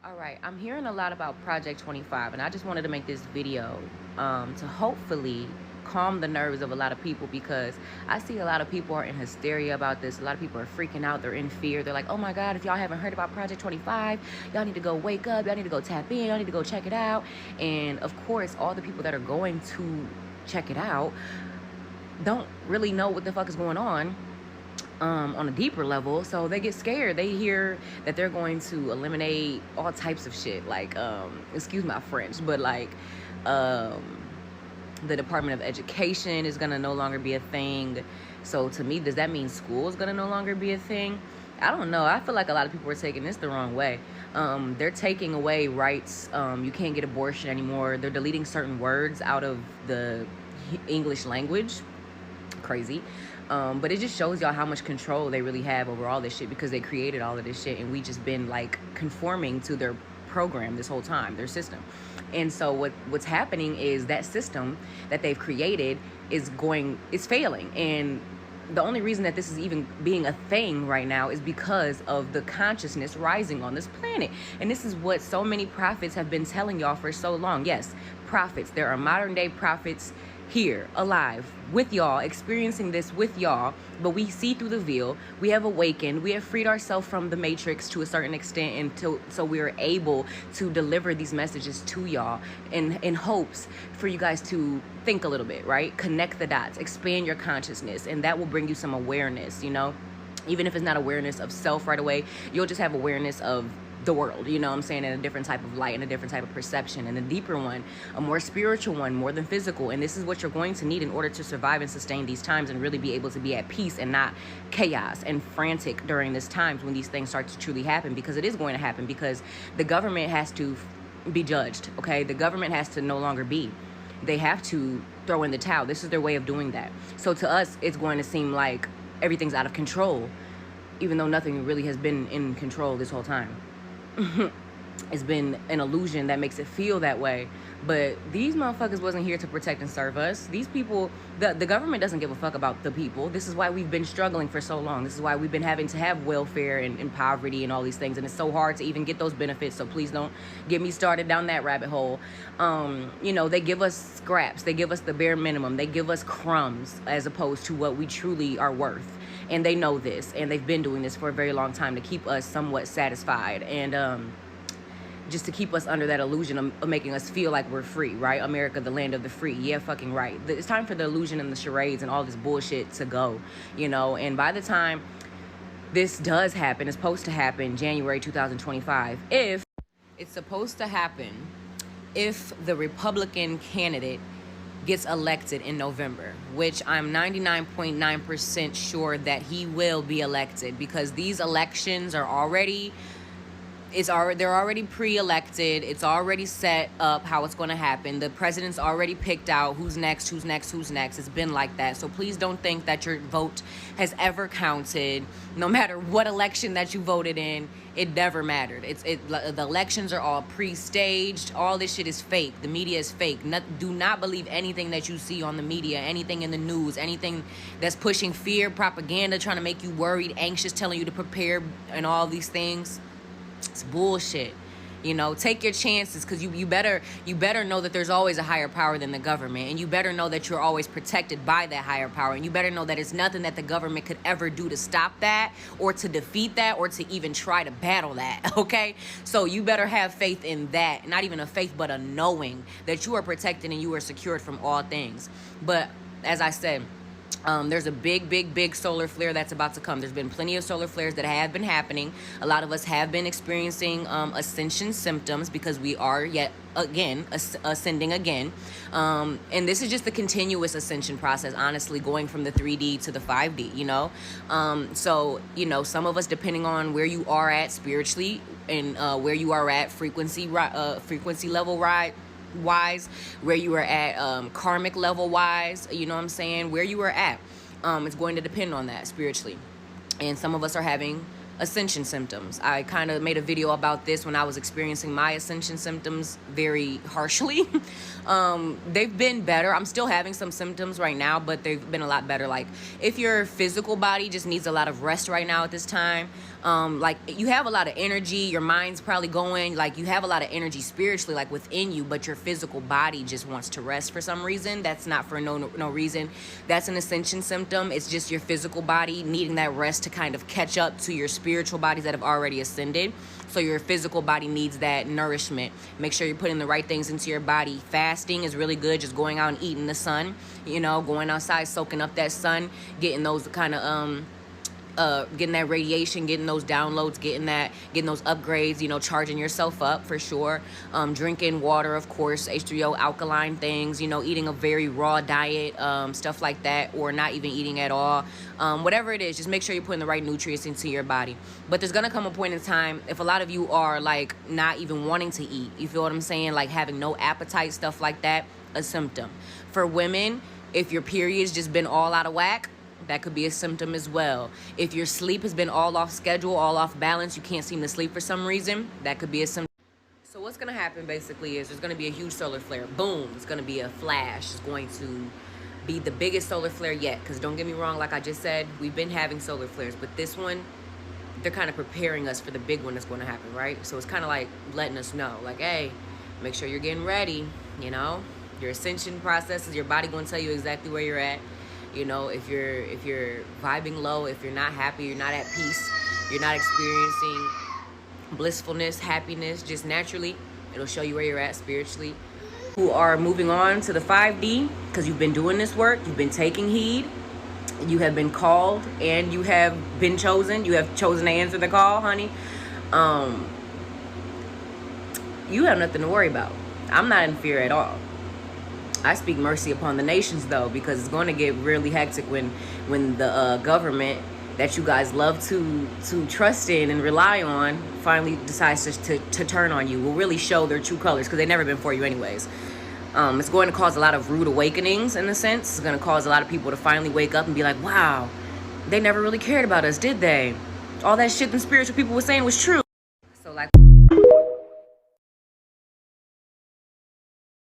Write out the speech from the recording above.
All right, I'm hearing a lot about Project 25, and I just wanted to make this video to hopefully calm the nerves of a lot of people, because I see a lot of people are in hysteria about this. A lot of people are freaking out. They're in fear. They're like, oh my God, if y'all haven't heard about Project 25, y'all need to go wake up. Y'all need to go tap in. Y'all need to go check it out. And of course, all the people that are going to check it out don't really know what the fuck is going on a deeper level, so they get scared. They hear that they're going to eliminate all types of shit, like excuse my French, but like the Department of Education is gonna no longer be a thing. So to me, does that mean school is gonna no longer be a thing? I don't know. I feel like a lot of people are taking this the wrong way. They're taking away rights. You can't get abortion anymore. They're deleting certain words out of the English language. Crazy. But it just shows y'all how much control they really have over all this shit, because they created all of this shit and we just been like conforming to their program this whole time, their system. And so what's happening is that system that they've created is failing. And the only reason that this is even being a thing right now is because of the consciousness rising on this planet. And this is what so many prophets have been telling y'all for so long. Yes, prophets. There are modern day prophets here, alive, with y'all, experiencing this with y'all, but we see through the veil. We have awakened. We have freed ourselves from the matrix to a certain extent, so we are able to deliver these messages to y'all in hopes for you guys to think a little bit, right? Connect the dots, expand your consciousness, and that will bring you some awareness, you know? Even if it's not awareness of self right away, you'll just have awareness of the world, you know what I'm saying, in a different type of light, in a different type of perception, and a deeper one, a more spiritual one, more than physical. And this is what you're going to need in order to survive and sustain these times and really be able to be at peace and not chaos and frantic during this times when these things start to truly happen, because it is going to happen, because the government has to be judged, okay? The government has to no longer be. They have to throw in the towel. This is their way of doing that. So to us, it's going to seem like everything's out of control, even though nothing really has been in control this whole time. It's been an illusion that makes it feel that way, but these motherfuckers wasn't here to protect and serve us. These people, the government doesn't give a fuck about the people. This is why we've been struggling for so long. This is why we've been having to have welfare and poverty and all these things, and it's so hard to even get those benefits. So please don't get me started down that rabbit hole. You know, they give us scraps, they give us the bare minimum, they give us crumbs as opposed to what we truly are worth. And they know this, and they've been doing this for a very long time to keep us somewhat satisfied, and just to keep us under that illusion of making us feel like we're free, right? America, the land of the free. Yeah, fucking right. It's time for the illusion and the charades and all this bullshit to go, you know? And by the time this does happen, it's supposed to happen January 2025. If it's supposed to happen, if the Republican candidate gets elected in November, which I'm 99.9% sure that he will be elected, because these elections are already, they're already pre-elected. It's already set up how it's going to happen. The president's already picked out who's next, who's next, who's next. It's been like that. So please don't think that your vote has ever counted. No matter what election that you voted in, it never mattered. The elections are all pre-staged. All this shit is fake. The media is fake. Do not believe anything that you see on the media, anything in the news, anything that's pushing fear, propaganda, trying to make you worried, anxious, telling you to prepare, and all these things. It's bullshit. You know, take your chances, because you better know that there's always a higher power than the government, and you better know that you're always protected by that higher power, and you better know that it's nothing that the government could ever do to stop that or to defeat that or to even try to battle that, okay? So you better have faith in that, not even a faith, but a knowing that you are protected and you are secured from all things. But as I said, there's a big solar flare that's about to come. There's been plenty of solar flares that have been happening. A lot of us have been experiencing ascension symptoms, because we are yet again ascending again. And this is just the continuous ascension process, honestly, going from the 3D to the 5D, you know? So, you know, some of us, depending on where you are at spiritually and where you are at frequency level wise, where you are at karmic level wise, you know what I'm saying, where you are at, it's going to depend on that spiritually. And some of us are having ascension symptoms. I kind of made a video about this when I was experiencing my ascension symptoms very harshly. They've been better. I'm still having some symptoms right now, but they've been a lot better. Like, if your physical body just needs a lot of rest right now at this time, like, you have a lot of energy, your mind's probably going, like, you have a lot of energy spiritually, like, within you, but your physical body just wants to rest for some reason. That's not for no reason. That's an ascension symptom. It's just your physical body needing that rest to kind of catch up to your spiritual bodies that have already ascended. So your physical body needs that nourishment. Make sure you're putting the right things into your body. Fasting is really good. Just going out and eating the sun, you know, going outside, soaking up that sun, getting those kind of getting that radiation, getting those downloads, getting those upgrades, you know, charging yourself up for sure. Drinking water, of course, H3O, alkaline things, you know, eating a very raw diet, stuff like that, or not even eating at all. Whatever it is, just make sure you're putting the right nutrients into your body. But there's gonna come a point in time, if a lot of you are like not even wanting to eat, you feel what I'm saying, like having no appetite, stuff like that, a symptom. For women, if your period's just been all out of whack, that could be a symptom as well. If your sleep has been all off schedule, all off balance, you can't seem to sleep for some reason, that could be a symptom. So what's going to happen basically is there's going to be a huge solar flare. Boom. It's going to be a flash. It's going to be the biggest solar flare yet. Because don't get me wrong, like I just said, we've been having solar flares. But this one, they're kind of preparing us for the big one that's going to happen, right? So it's kind of like letting us know, like, hey, make sure you're getting ready, you know? Your ascension processes, your body going to tell you exactly where you're at. You know, if you're vibing low, if you're not happy, you're not at peace, you're not experiencing blissfulness, happiness, just naturally, it'll show you where you're at spiritually. Who are moving on to the 5D, because you've been doing this work, you've been taking heed, you have been called, and you have been chosen. You have chosen to answer the call, honey. You have nothing to worry about. I'm not in fear at all. I speak mercy upon the nations, though, because it's going to get really hectic when the government that you guys love to trust in and rely on finally decides to turn on you. Will really show their true colors, because they've never been for you anyways. It's going to cause a lot of rude awakenings, in a sense. It's going to cause a lot of people to finally wake up and be like, wow, they never really cared about us, did they? All that shit them spiritual people were saying was true.